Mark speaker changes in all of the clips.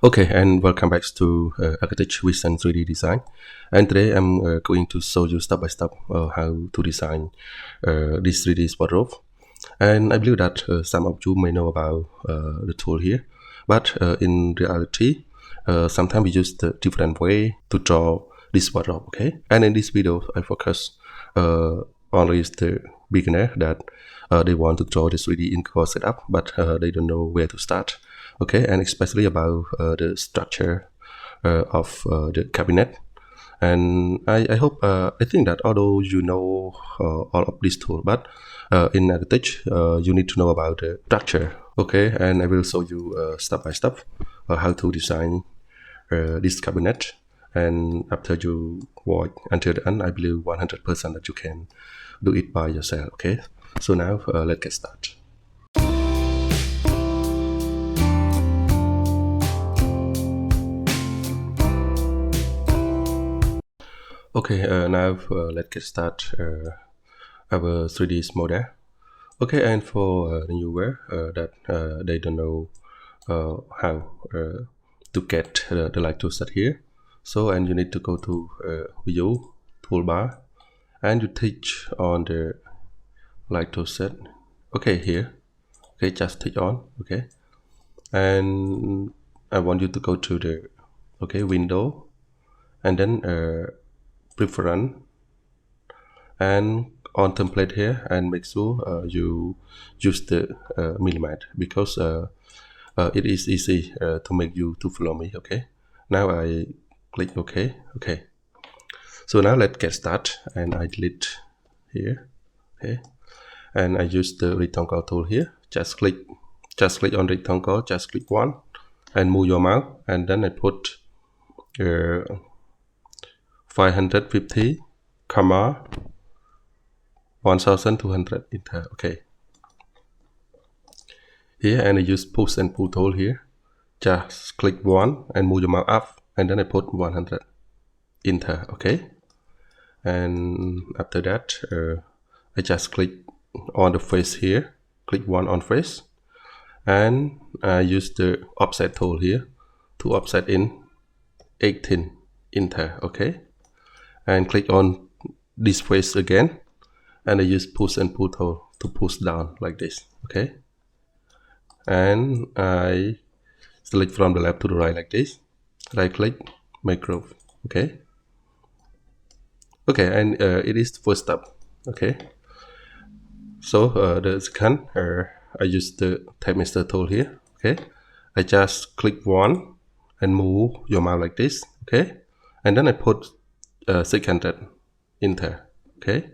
Speaker 1: Okay, and welcome back to Architecture Vision 3D Design. And today I'm going to show you step by step how to design this 3D wardrobe. And I believe that some of you may know about the tool here, but in reality, sometimes we use the different way to draw this wardrobe. Okay, and in this video, I focus only the beginner that they want to draw the 3D in core setup, but they don't know where to start. Okay, and especially about the structure of the cabinet. And I hope, I think that although you know all of this tool, but in architecture, you need to know about the structure. Okay, and I will show you step by step how to design this cabinet. And after you watch until the end, I believe 100% that you can do it by yourself. Okay, so now let's get started. Okay, now let's get started our 3D model. Okay, and for the new viewer that they don't know how to get the light tool set here, so and you need to go to view toolbar and you touch on the light tool set. Okay, here. Okay, just touch on. Okay, and I want you to go to the window and then preference and on template here, and make sure you use the millimeter, because it is easy to make you to follow me. Okay, now I click OK. Okay, so now let's get started, and I delete here. Okay, and I use the rectangle tool here. Just click on rectangle, just click one and move your mouse, and then I put 550, 1200 enter. Okay, here, and I use push and pull tool here. Just click one and move your mouse up, and then I put 100 enter. Okay, and after that I just click on the face here, click one on face, and I use the offset tool here to offset in 18 enter. Okay, and click on this face again, and I use push and pull tool to push down like this. Okay, and I select from the left to the right like this, right click, make group. Okay, and it is the first step. Okay, so the second, I use the type master tool here. Okay, I just click one and move your mouse like this. Okay, and then I put 600 enter. Okay,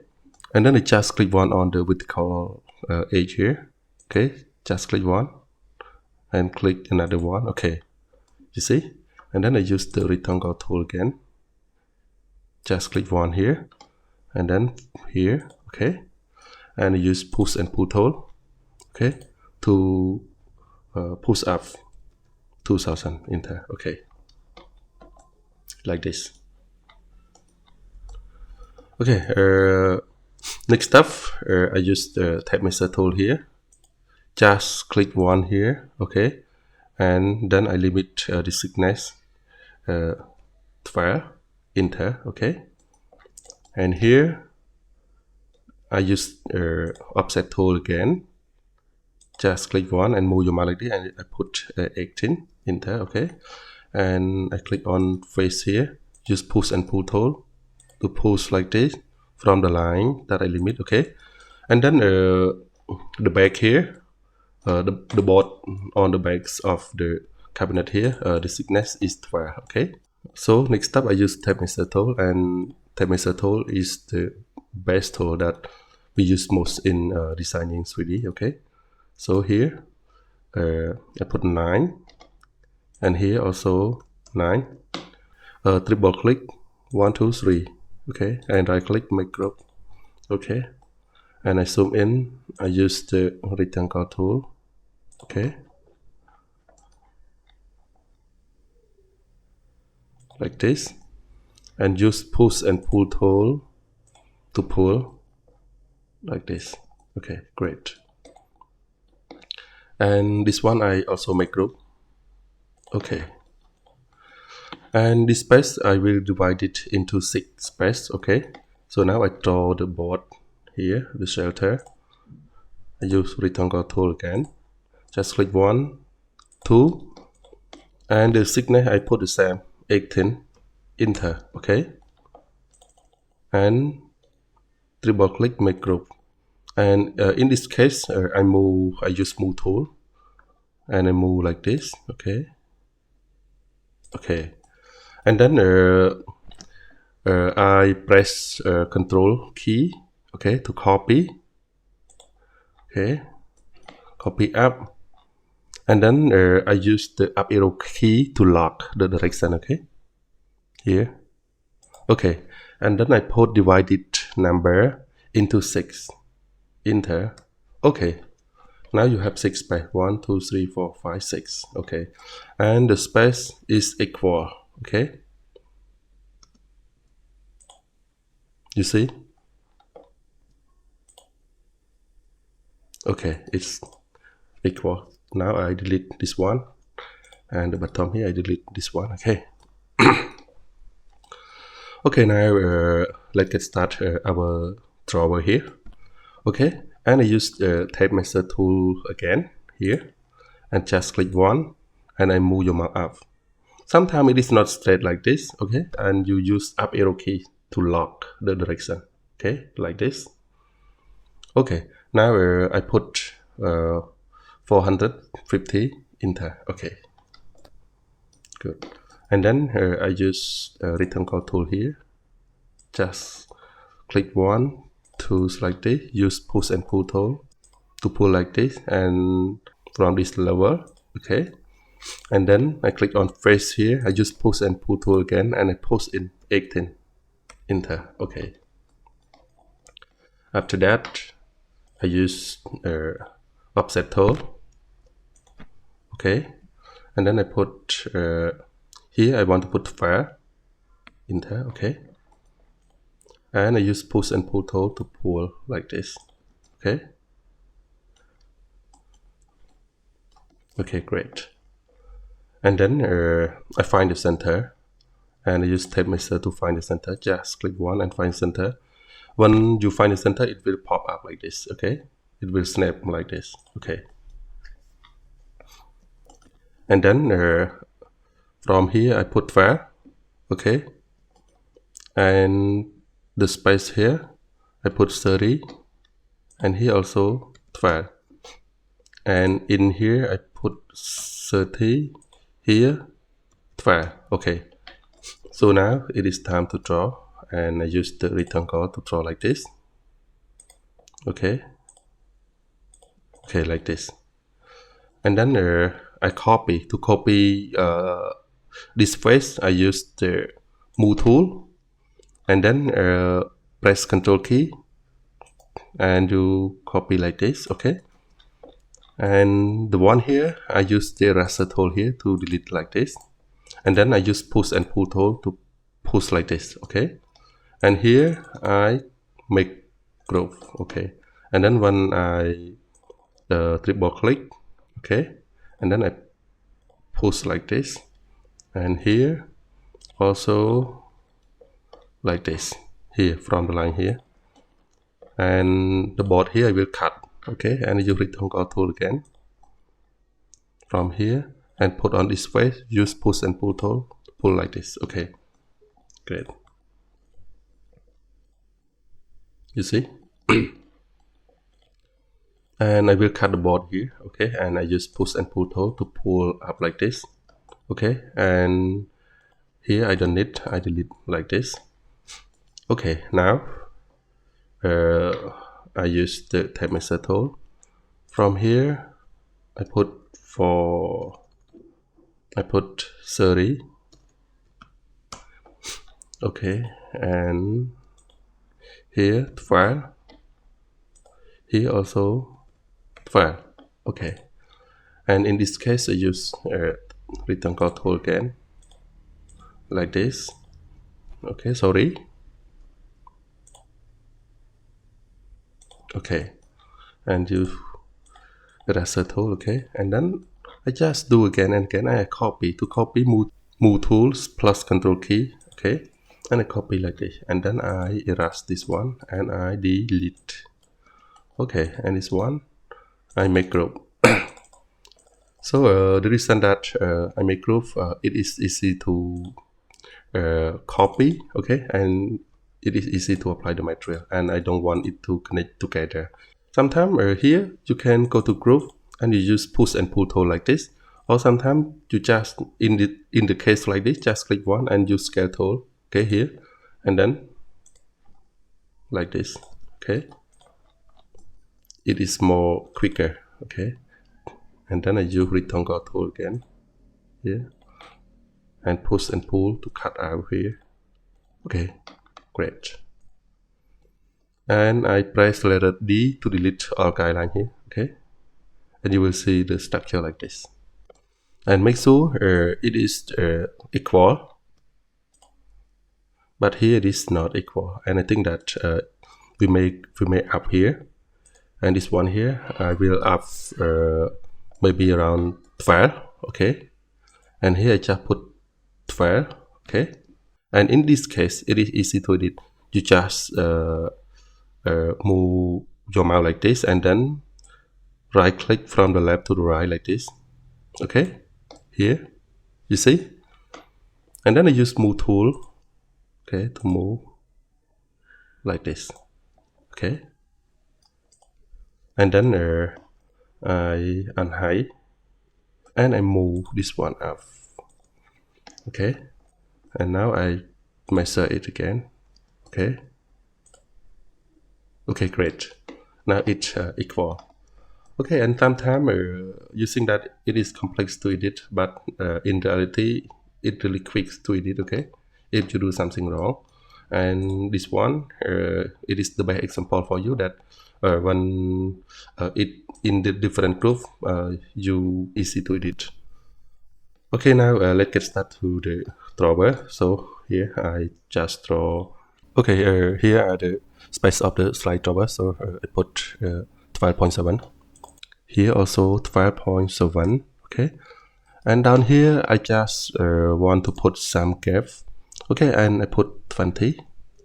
Speaker 1: and then I just click one on the vertical edge here. Okay, just click one and click another one. Okay, you see, and then I use the rectangle tool again. Just click one here and then here. Okay, and I use push and pull tool. Okay, to push up 2000 enter. Okay, like this. Okay, next up, I use the type master tool here. Just click one here. Okay, and then I limit the thickness 12 enter. Okay, and here I use offset tool again. Just click one and move your mouse like this, and I put 18 enter. Okay, and I click on face here. Use push and pull tool to push like this from the line that I limit. Okay, and then the back here, the board on the backs of the cabinet here, the thickness is 12. Okay, so next step I use type master tool, and type master tool is the best tool that we use most in designing 3D. Okay, so here I put 9, and here also 9. Triple click 1, 2, 3. Okay, and right click, make group. Okay, and I zoom in. I use the rectangle tool. Okay, like this, and use push and pull tool to pull like this. Okay, great. And this one I also make group. Okay, And this space I will divide it into 6 space. Okay, so now I draw the board here, the shelter. I use rectangle tool again, just click 1, 2, and the thickness I put the same 18, enter. Okay, and triple click make group. And in this case I use move tool and I move like this. Okay, and then I press control key, okay, to copy. Okay, copy up, and then I use the up arrow key to lock the direction. Okay, here. Okay, and then I put divided number into 6, enter. Okay, now you have 6 space, 1, 2, 3, 4, 5, 6. Okay, and the space is equal. Okay, you see? Okay, it's equal. Now I delete this one, and the bottom here I delete this one. Okay. Okay, now let's get started our drawer here. Okay, and I use the tape measure tool again here, and just click 1, and I move your mouse up. Sometimes it is not straight like this. Okay, and you use up arrow key to lock the direction. Okay, like this. Okay, now I put 450, enter. Okay, good. And then I use rectangle tool here. Just click 1, 2 like this. Use push and pull tool to pull like this, and from this level. Okay, and then I click on face here. I just push and pull tool again, and I push in 18, enter. Okay. After that, I use offset tool. Okay, and then I put here I want to put fire, enter. Okay, and I use push and pull tool to pull like this. Okay. Okay, great. And then I find the center, and I use tape measure to find the center. Just click 1 and find center. When you find the center, it will pop up like this. Okay, it will snap like this. Okay, and then from here I put fire. Okay, and the space here I put 30, and here also 12, and in here I put 30, here 12. Okay, so now it is time to draw, and I use the rectangle to draw like this. Okay, like this. And then I copy. To copy this face, I use the move tool, and then press Ctrl key, and you copy like this. Okay, and the one here I use the eraser tool here to delete like this, and then I use push and pull tool to push like this. Okay, and here I make group. Okay, and then when I triple click, okay, and then I push like this, and here also like this, here from the line here, and the board here I will cut. Okay, and you rectangle tool again from here and put on this face, use push and pull tool to pull like this. Okay, great. You see? And I will cut the board here. Okay, and I use push and pull tool to pull up like this. Okay, and here I don't need, I delete like this. Okay, now I use the tape measure tool. From here I put 30. Okay, and here 12, here also 12. Okay, and in this case I use rectangle tool again like this. Okay, sorry. Okay, and use eraser tool. Okay, and then I just do again and again. I copy. To copy, move move tools plus control key, okay, and I copy like this, and then I erase this one and I delete. Okay, and this one I make group. So the reason that I make group, it is easy to copy, okay, and it is easy to apply the material, and I don't want it to connect together. Sometimes here you can go to group and you use push and pull tool like this, or sometimes you just in the case like this, just click one and use scale tool, okay, here, and then like this, okay, it is more quicker, okay, and then I use rectangle tool again here and push and pull to cut out here. Okay, great. And I press letter D to delete all guideline here, okay, and you will see the structure like this. And make sure it is equal, but here it is not equal, and I think that we make up here, and this one here I will up maybe around 12, okay, and here I just put 12, okay, and in this case it is easy to edit. You just move your mouse like this and then right click from the left to the right like this, okay, here you see, and then I use move tool, okay, to move like this, okay, and then I unhide and I move this one up, okay, and now I measure it again, okay, okay, great, now it's equal. Okay, and sometimes using that it is complex to edit, but in reality it really quick to edit, okay, if you do something wrong. And this one it is the best example for you that when it in the different group you easy to edit. Okay, now let's get started to the drawer. So here I just draw. Okay, here are the space of the slide drawer, so I put 12.7. Here also 12.7, okay, and down here I just want to put some gap, okay, and I put 20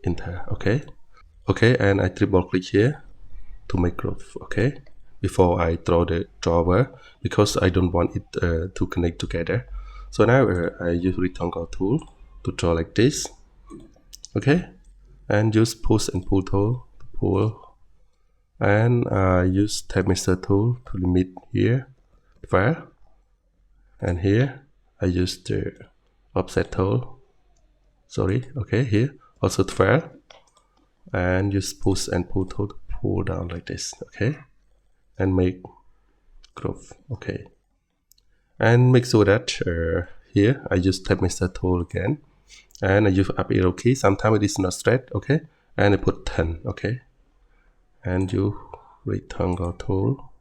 Speaker 1: in there, okay, okay, and I triple click here to make group, okay, before I draw the drawer, because I don't want it to connect together. So now I use rectangle tool to draw like this, okay, and use push and pull tool to pull, and use tape measure tool to limit here 12, and here I use the offset tool, sorry, okay, here also 12, and use push and pull tool to pull down like this, okay, and make groove, okay, and make sure that here I use tape measure tool again, and I use up arrow key, sometimes it is not straight, okay, and I put 10, okay, and you rectangle tool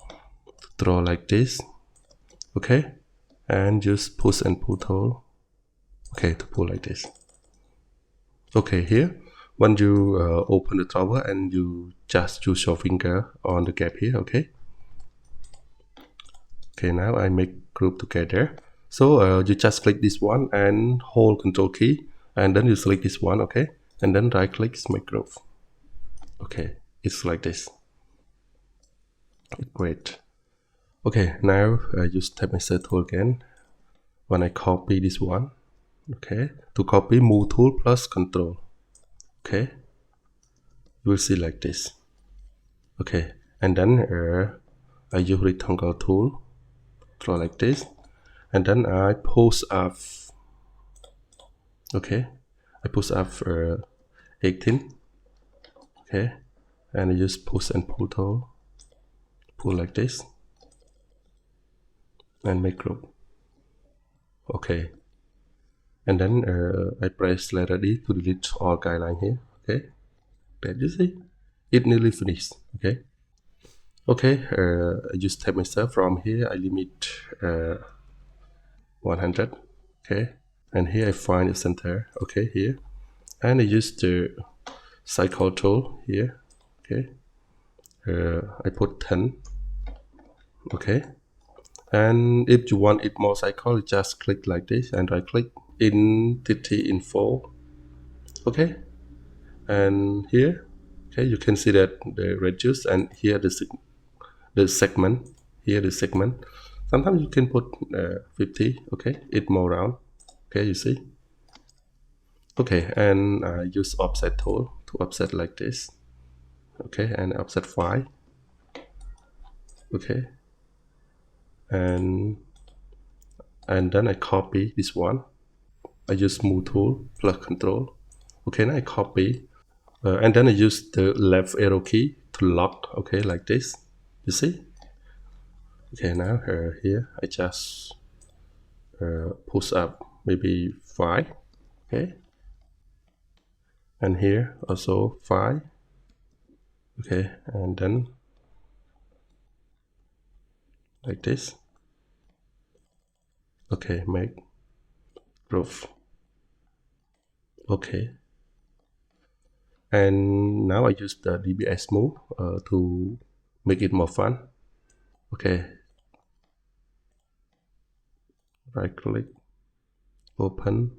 Speaker 1: to draw like this, okay, and just push and pull tool, okay, to pull like this. Okay, here when you open the drawer and you just use your finger on the gap here, okay, okay, now I make group together. So you just click this one and hold control key, and then you select this one, okay, and then right click make group, okay, it's like this, great. Okay, now use tape measure tool again. When I copy this one, okay, to copy move tool plus control, okay, you will see like this, okay, and then I use rectangle tool, draw like this, and then I push up, okay, I push up 18, okay, and I use push and pull tool, pull like this, and make group, okay, and then I press letter D to delete all guideline here, okay, that you see it nearly finished, okay, okay, I use tape measure from here, I limit 100, okay, and here I find the center, okay, here, and I use the cycle tool here, okay, I put 10, okay, And if you want it more cycle, you just click like this and right click entity info. Okay, and here, okay, you can see that the radius, and here the segment, here the segment. Sometimes you can put 50. Okay, it more round. Okay, you see. Okay, and use offset tool to offset like this. Okay, and offset 5. Okay, and then I copy this one. I use move tool plus control. Okay, now I copy, and then I use the left arrow key to lock. Okay, like this. You see? Okay, now here I just push up maybe 5. Okay, and here also 5. Okay, and then like this. Okay, make roof. Okay, and now I use the DBS move to make it more fun. Okay, right click, open,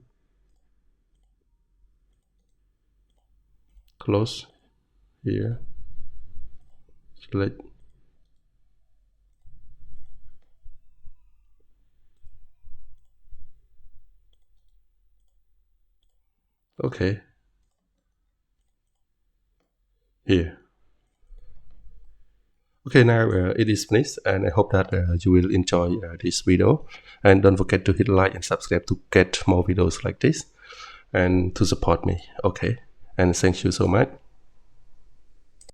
Speaker 1: close here, select. Okay, here. Okay, now it is finished, and I hope that you will enjoy this video. And don't forget to hit like and subscribe to get more videos like this and to support me. Okay, and thank you so much.